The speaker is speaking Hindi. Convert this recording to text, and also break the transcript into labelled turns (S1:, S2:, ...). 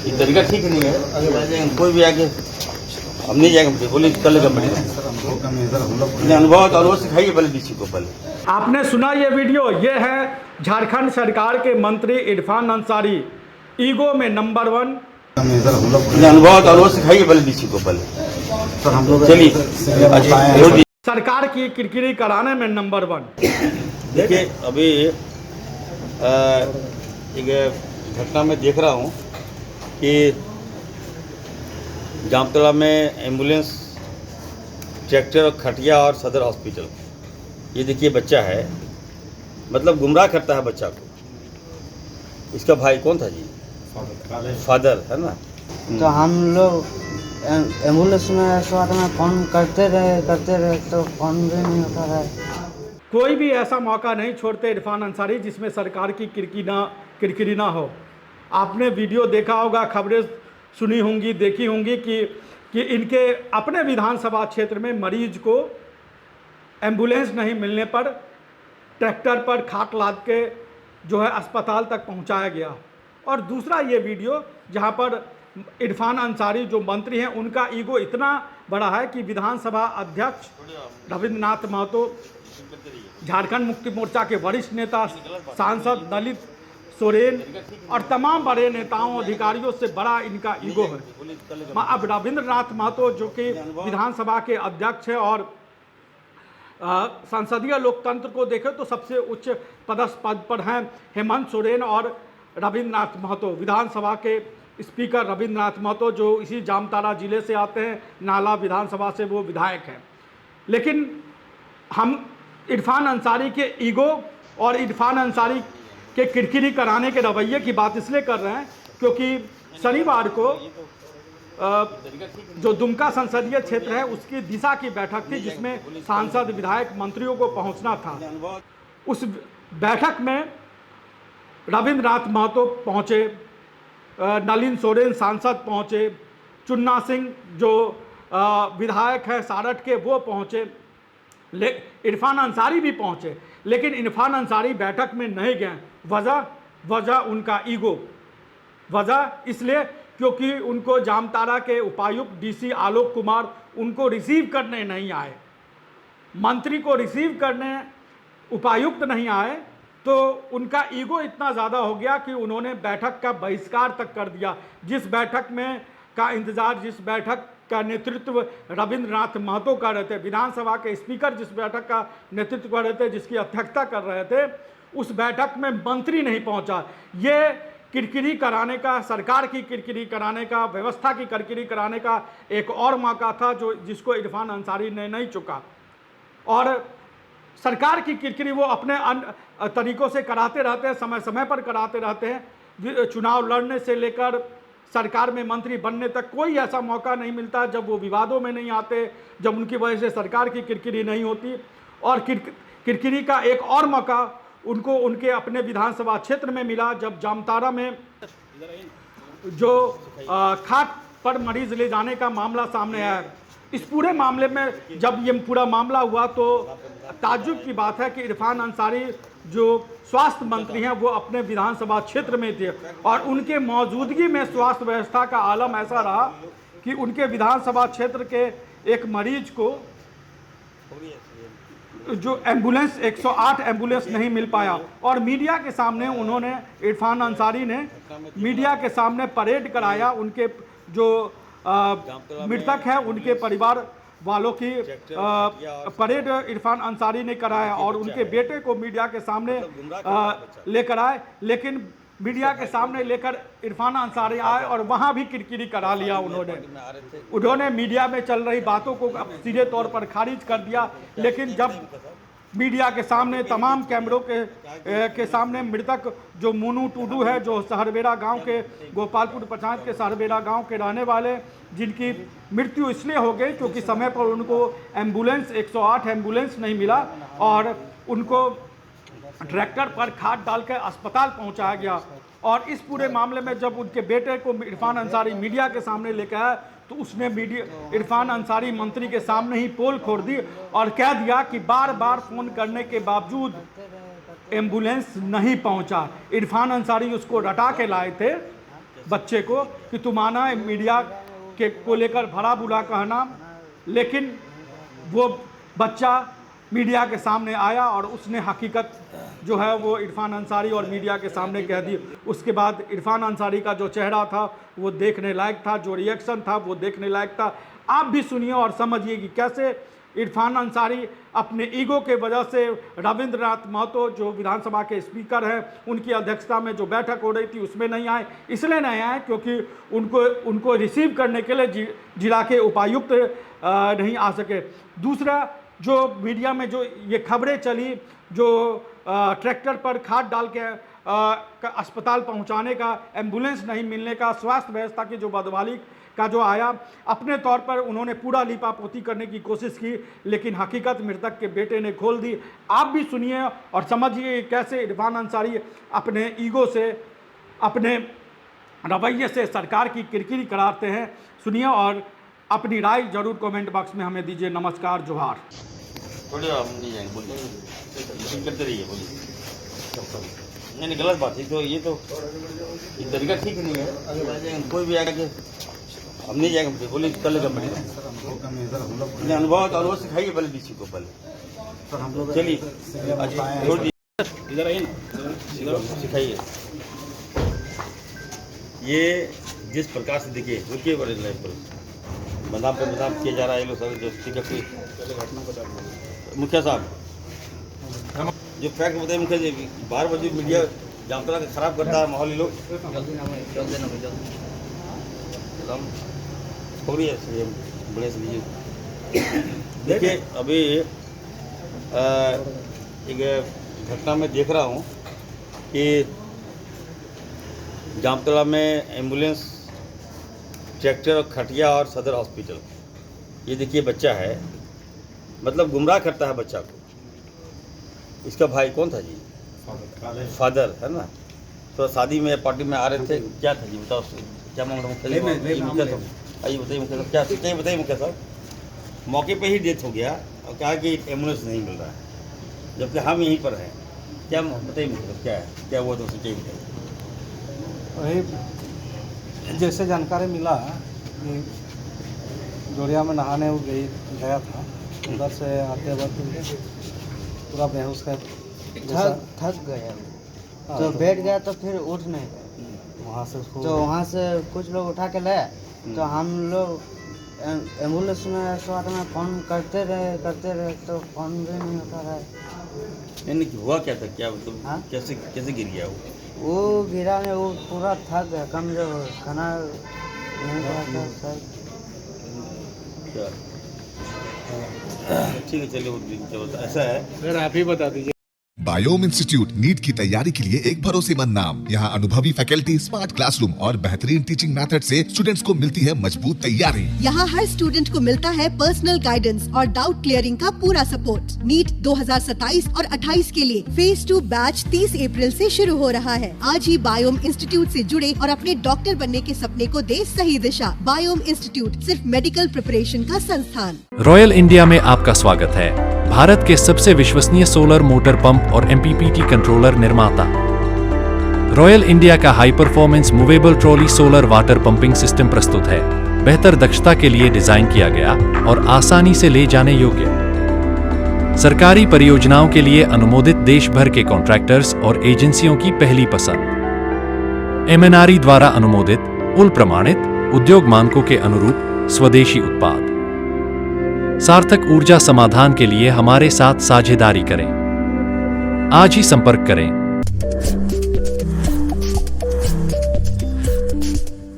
S1: ये तरीका ठीक नहीं है। कोई भी आके हम नहीं जाएंगे, बोले कल कंपनी अनुभव और वो सिखाइए पहले डीसी को पहले।
S2: आपने सुना ये वीडियो, ये है झारखंड सरकार के मंत्री इरफान अंसारी, ईगो में नंबर 1।
S1: अनुभव और वो सिखाइए पहले डीसी को पहले। चलिए
S2: सरकार की किरकिरी कराने में नंबर 1।
S1: देखिए अभी एक घटना में देख रहा हूँ कि जामतड़ा में एम्बुलेंस, ट्रैक्टर, खटिया और सदर हॉस्पिटल, ये देखिए बच्चा है, मतलब गुमराह करता है बच्चा को। इसका भाई कौन था जी? फादर है ना।
S3: तो हम लोग एम्बुलेंस में स्वाद में फ़ोन करते रहे तो फ़ोन भी नहीं होता रहा।
S2: कोई भी ऐसा मौका नहीं छोड़ते इरफान अंसारी जिसमें सरकार की किरकिरी ना हो। आपने वीडियो देखा होगा, खबरें सुनी होंगी, देखी होंगी कि इनके अपने विधानसभा क्षेत्र में मरीज को एम्बुलेंस नहीं मिलने पर ट्रैक्टर पर खाट लाद के जो है अस्पताल तक पहुंचाया गया। और दूसरा ये वीडियो जहां पर इरफान अंसारी जो मंत्री हैं, उनका ईगो इतना बड़ा है कि विधानसभा अध्यक्ष रविंद्रनाथ महतो, झारखंड मुक्ति मोर्चा के वरिष्ठ नेता, सांसद ललित सोरेन और तमाम बड़े नेताओं अधिकारियों से बड़ा इनका ईगो है। अब रविंद्रनाथ महतो जो कि विधानसभा के अध्यक्ष है और संसदीय लोकतंत्र को देखें तो सबसे उच्च पदस्थ पद पर हैं हेमंत सोरेन और रविंद्रनाथ महतो। विधानसभा के स्पीकर रविंद्रनाथ महतो जो इसी जामताड़ा जिले से आते हैं, नाला विधानसभा से वो विधायक हैं। लेकिन हम इरफान अंसारी के ईगो और इरफान अंसारी के किरकिरी कराने के रवैये की बात इसलिए कर रहे हैं क्योंकि शनिवार को जो दुमका संसदीय क्षेत्र है उसकी दिशा की बैठक थी जिसमें सांसद, विधायक, मंत्रियों को पहुंचना था। उस बैठक में रविंद्रनाथ महतो पहुंचे, नलिन सोरेन सांसद पहुंचे, चुन्ना सिंह जो विधायक है सारठ के वो पहुंचे, इरफान अंसारी भी पहुंचे। लेकिन इरफान अंसारी बैठक में नहीं गए। वजह उनका ईगो। वजह इसलिए क्योंकि उनको जामताड़ा के उपायुक्त डीसी आलोक कुमार उनको रिसीव करने नहीं आए। मंत्री को रिसीव करने उपायुक्त नहीं आए तो उनका ईगो इतना ज़्यादा हो गया कि उन्होंने बैठक का बहिष्कार तक कर दिया। जिस बैठक में का इंतज़ार, जिस बैठक का नेतृत्व रविंद्रनाथ महतो कर रहे थे, विधानसभा के स्पीकर जिस बैठक का नेतृत्व कर रहे थे, जिसकी अध्यक्षता कर रहे थे, उस बैठक में मंत्री नहीं पहुंचा। ये किरकिरी कराने का, सरकार की किरकिरी कराने का, व्यवस्था की किरकिरी कराने का एक और मौका था जिसको इरफान अंसारी ने नहीं चुका। और सरकार की किरकिरी वो अपने अन्य तरीकों से कराते रहते हैं, समय समय पर कराते रहते हैं। चुनाव लड़ने से लेकर सरकार में मंत्री बनने तक कोई ऐसा मौका नहीं मिलता जब वो विवादों में नहीं आते, जब उनकी वजह से सरकार की किरकिरी नहीं होती। और किरकिरी का एक और मौका उनको उनके अपने विधानसभा क्षेत्र में मिला जब जामताड़ा में जो खाट पर मरीज ले जाने का मामला सामने आया। इस पूरे मामले में जब ये पूरा मामला हुआ तो ताज्जुब की बात है कि इरफान अंसारी जो स्वास्थ्य मंत्री हैं वो अपने विधानसभा क्षेत्र में थे और उनके मौजूदगी में स्वास्थ्य व्यवस्था का आलम ऐसा रहा कि उनके विधानसभा क्षेत्र के एक मरीज को जो एम्बुलेंस 108 एम्बुलेंस नहीं मिल पाया। और मीडिया के सामने उन्होंने, इरफान अंसारी ने मीडिया के सामने परेड कराया। उनके जो मृतक है उनके परिवार वालों की परेड इरफान अंसारी ने कराया और उनके बेटे को मीडिया के सामने लेकर आए। लेकिन मीडिया के सामने लेकर इरफान अंसारी आए और वहां भी किरकिरी करा लिया। उन्होंने मीडिया में चल रही बातों को सीधे तौर पर खारिज कर दिया। लेकिन जब मीडिया के सामने, तमाम कैमरों के सामने मृतक जो मोनू टुडू है, जो सहरबेड़ा गांव के, गोपालपुर पंचायत के सहरबेड़ा गांव के रहने वाले, जिनकी मृत्यु इसलिए हो गई क्योंकि समय पर उनको एम्बुलेंस 108 एम्बुलेंस नहीं मिला और उनको ट्रैक्टर पर खाद डाल कर अस्पताल पहुंचाया गया। और इस पूरे मामले में जब उनके बेटे को इरफान अंसारी मीडिया के सामने लेकर आया तो उसने इरफान अंसारी मंत्री के सामने ही पोल खोल दी और कह दिया कि बार बार फोन करने के बावजूद एम्बुलेंस नहीं पहुंचा। इरफान अंसारी उसको रटा के लाए थे बच्चे को कि तुम आना है, मीडिया के को लेकर भला बुरा कहना, लेकिन वो बच्चा मीडिया के सामने आया और उसने हकीकत जो है वो इरफान अंसारी और मीडिया के सामने कह दी। उसके बाद इरफान अंसारी का जो चेहरा था वो देखने लायक था, जो रिएक्शन था वो देखने लायक था। आप भी सुनिए और समझिए कि कैसे इरफान अंसारी अपने ईगो के वजह से रविंद्रनाथ महतो जो विधानसभा के स्पीकर हैं, उनकी अध्यक्षता में जो बैठक हो रही थी उसमें नहीं आए। इसलिए नहीं आए क्योंकि उनको रिसीव करने के लिए जिला के उपायुक्त नहीं आ सके। दूसरा, जो मीडिया में जो ये खबरें चली, जो ट्रैक्टर पर खाद डाल के अस्पताल पहुंचाने का, एम्बुलेंस नहीं मिलने का, स्वास्थ्य व्यवस्था की जो बदहाली का जो आया, अपने तौर पर उन्होंने पूरा लीपापोती करने की कोशिश की, लेकिन हकीकत मृतक के बेटे ने खोल दी। आप भी सुनिए और समझिए कैसे इरफान अंसारी अपने ईगो से, अपने रवैये से सरकार की किरकिरी कराते हैं। सुनिए और अपनी राय जरूर कमेंट बॉक्स में हमें दीजिए। नमस्कार, जोहार।
S1: थोड़ी हम नहीं जाएंगे, बोलिए करते रहिए, बोलिए। नहीं गलत बात है, तो ये तरीका ठीक नहीं है। कोई भी आएगा कि हम नहीं जाएंगे, बोलिए कर लेगा बढ़िया अनुभव सिखाइए पहले बीसी को पहले। चलिए इधर आइए ना, सिखाइए। ये जिस प्रकार से देखिए, रुकिए बड़े लाइन पर बदनाम पे बदनाम किया जा रहा है। ये लोग सर जो मुखिया साहब जो फैक्ट बताइए, मुखिया जी बार बार मीडिया जामतला का खराब करता है माहौल। ये लोग छोड़िए, बड़े से लीजिए। देखिए अभी एक घटना में देख रहा हूँ कि जामतला में एम्बुलेंस, ट्रैक्टर और खटिया और सदर हॉस्पिटल, ये देखिए बच्चा है, मतलब गुमराह करता है बच्चा को। इसका भाई कौन था जी? फादर है ना। तो शादी में पार्टी में आ रहे थे, क्या था जी बताओ, क्या मांग रहा हूँ? आइए बताइए मुखिया साहब, क्या सच्चाई बताइए मुखिया साहब। मौके पे ही डेथ हो गया और कहा कि एम्बुलेंस नहीं मिल रहा है, जबकि हम यहीं पर हैं। क्या बताइए मुखिया साहब, क्या है, क्या हुआ? तो सच्चाई बताइए।
S4: वही जैसे जानकारी मिला कि जोड़िया में नहाने वो गया था, उधर से आते वक्त पूरा बेहोश का
S3: थक गया तो बैठ गया, तो फिर उठ नहीं गया।
S4: वहाँ से उसको
S3: तो वहाँ से कुछ लोग उठा के लाए, तो हम लोग एम्बुलेंस में स्वाद में फ़ोन करते रहे तो फ़ोन भी नहीं उठा रहा है।
S1: नहीं हुआ क्या था, क्या मतलब
S3: हाँ?
S1: कैसे गिर गया
S3: वो गिरा नहीं, वो पूरा थक गया, कमजोर, खाना नहीं खा था सर।
S1: क्या ठीक है, चलिए ऐसा है।
S4: फिर आप ही बता दीजिए।
S5: बायोम इंस्टीट्यूट नीट की तैयारी के लिए एक भरोसेमंद नाम। यहाँ अनुभवी फैकल्टी, स्मार्ट क्लासरूम और बेहतरीन टीचिंग मेथड से स्टूडेंट्स को मिलती है मजबूत तैयारी।
S6: यहाँ हर स्टूडेंट को मिलता है पर्सनल गाइडेंस और डाउट क्लियरिंग का पूरा सपोर्ट। नीट 2027 और 28 के लिए फेज 2 बैच 30 अप्रैल से शुरू हो रहा है। आज ही बायोम इंस्टीट्यूट से जुड़े और अपने डॉक्टर बनने के सपने को दे सही दिशा। बायोम इंस्टीट्यूट सिर्फ मेडिकल प्रिपरेशन का संस्थान।
S7: रॉयल इंडिया में आपका स्वागत है। भारत के सबसे विश्वसनीय सोलर मोटर पंप और MPPT कंट्रोलर निर्माता। रॉयल इंडिया का high performance movable trolley solar water pumping system प्रस्तुत है। बेहतर दक्षता के लिए डिजाइन किया गया और आसानी से ले जाने योग्य। सरकारी परियोजनाओं के लिए अनुमोदित देश भर के कॉन्ट्रैक्टर्स और एजेंसियों की पहली पसंद। MNRE द्वारा अनुमोदित, उल प्रमाणित, उद्योग मानकों के अनुरूप स्वदेशी उत्पाद। सार्थक ऊर्जा समाधान के लिए हमारे साथ साझेदारी करें। आज ही संपर्क करें।